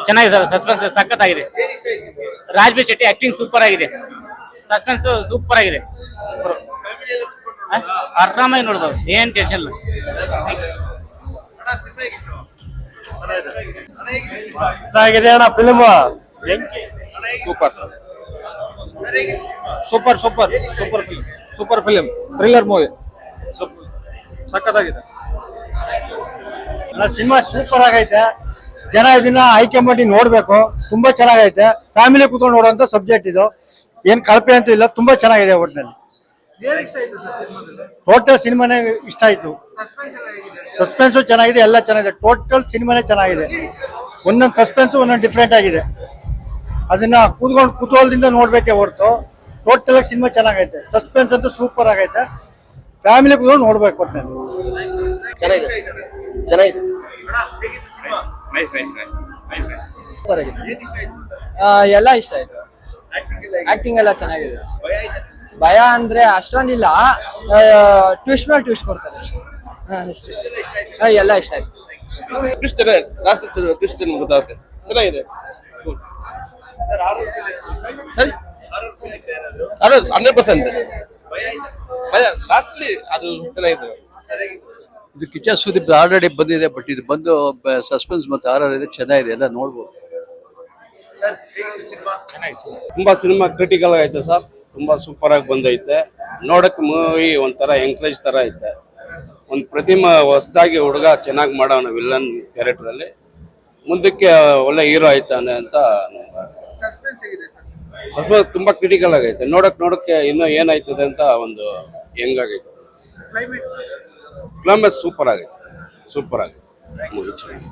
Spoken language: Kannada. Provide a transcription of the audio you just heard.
ಚೆನ್ನಾಗಿದೆ ಸರ್, ಸಸ್ಪೆನ್ಸ್ ಸಖತ್ತಾಗಿದೆ. ರಾಜ್ಬಿ ಶೆಟ್ಟಿ ಆಕ್ಟಿಂಗ್ ಸೂಪರ್ ಆಗಿದೆ, ಸಸ್ಪೆನ್ಸ್ ಸೂಪರ್ ಆಗಿದೆ. ಆರಾಮಾಗಿ ನೋಡ್ಬೋದು, ಏನ್ ಟೆನ್ಷನ್ ಇಲ್ಲ. ಅಣ್ಣ film super super super super film, super film, thriller movie ಸಖತ್ತಾಗಿದೆ. ಸಿನಿಮಾ ಸೂಪರ್ ಆಗೈತೆ. ಜನ ಇದನ್ನ ಆಯ್ಕೆ ಮಾಡಿ ನೋಡ್ಬೇಕು. ತುಂಬಾ ಚೆನ್ನಾಗೈತೆ. ಫ್ಯಾಮಿಲಿ ಕೂತ್ಕೊಂಡು ನೋಡುವಂತ ಸಬ್ಜೆಕ್ಟ್ ಇದು. ಏನ್ ಕಳಪೆ ಅಂತೂ ಇಲ್ಲ, ತುಂಬಾ ಚೆನ್ನಾಗಿದೆ. ಒಟ್ಟಿನಲ್ಲಿ ಟೋಟಲ್ ಸಿನಿಮಾನೇ ಇಷ್ಟ ಆಯ್ತು. ಸಸ್ಪೆನ್ಸು ಚೆನ್ನಾಗಿದೆ, ಎಲ್ಲ ಚೆನ್ನಾಗಿದೆ. ಟೋಟಲ್ ಸಿನಿಮಾನೇ ಚೆನ್ನಾಗಿದೆ. ಒಂದೊಂದು ಸಸ್ಪೆನ್ಸ್ ಒಂದೊಂದು ಡಿಫ್ರೆಂಟ್ ಆಗಿದೆ. ಅದನ್ನ ಕುತೂಹಲದಿಂದ ನೋಡ್ಬೇಕೆ ಹೊರತು ಟೋಟಲ್ ಆಗಿ ಸಿನಿಮಾ ಚೆನ್ನಾಗೈತೆ. ಸಸ್ಪೆನ್ಸ್ ಅಂತೂ ಸೂಪರ್ ಆಗೈತೆ. ಫ್ಯಾಮಿಲಿ ಕೂತ್ಕೊಂಡು ನೋಡ್ಬೇಕು. ಒಟ್ಟಿನಲ್ಲಿ ಚೆನ್ನಾಗಿದೆ. ಎಲ್ಲ ಇಷ್ಟ ಆಯ್ತು. ಆಕ್ಟಿಂಗ್ ಎಲ್ಲ ಚೆನ್ನಾಗಿದೆ. ಭಯ ಅಂದ್ರೆ ಅಷ್ಟೊಂದಿಲ್ಲ, ಟ್ವಿಸ್ಟ್ ಮೇಲೆ ಟ್ವಿಸ್ಟ್ ಕೊಡ್ತಾರೆ ಎಲ್ಲ ಇಷ್ಟ ಆಯ್ತು. ಟ್ವಿಸ್ಟ್ ಲಾಸ್ಟ್ ಟ್ವಿಸ್ಟ್ ಗೊತ್ತಾಗುತ್ತೆ, ಚೆನ್ನಾಗಿದೆ. ಸರಿ 100% ಲಾಸ್ಟ್ ಅದು ಚೆನ್ನಾಗಿದೆ. ಇದು ಕಿಚ್ಚ ಸುದೀಪ್ ಆಲ್ರೆಡಿ ಬಂದಿದೆ, ಬಟ್ ಇದು ಬಂದು ಸಸ್ಪೆನ್ಸ್ ಮತ್ತೆ ಆರ್ಆರ್ ಇದೆ, ಚೆನ್ನಾಗಿದೆ, ಎಲ್ಲ ನೋಡ್ಬೋದು. ತುಂಬಾ ಸಿನಿಮಾ ಕ್ರಿಟಿಕಲ್ ಐತೆ ಸರ್, ತುಂಬಾ ಸೂಪರ್ ಆಗಿ ಬಂದೈತೆ. ನೋಡಕ್ ಮೂವಿ ಒಂಥರ ಎಂಕರೇಜ್ ತರ ಐತೆ. ಒಂದು ಪ್ರತಿಮಾ ಹೊಸದಾಗಿ ಹುಡುಗ ಚೆನ್ನಾಗಿ ಮಾಡೋಣ ವಿಲ್ಲನ್ ಕ್ಯಾರೆಕ್ಟರ್ ಅಲ್ಲಿ, ಮುಂದಕ್ಕೆ ಒಳ್ಳೆ ಹೀರೋ ಆಯ್ತಾನೆ ಅಂತ. ಸಸ್ಪೆನ್ಸ್ ತುಂಬಾ ಕ್ರಿಟಿಕಲ್ ಆಗೈತೆ. ನೋಡಕ್ಕೆ ಇನ್ನೂ ಏನಾಯ್ತದೆ ಅಂತ ಒಂದು ಹೆಂಗಾಗೈತೆ. ಕ್ಲೈಮ್ಯಾಕ್ಸ್ ಸೂಪರ್ ಆಗೈತೆ ಮೂವಿ ಚೆನ್ನಾಗಿ.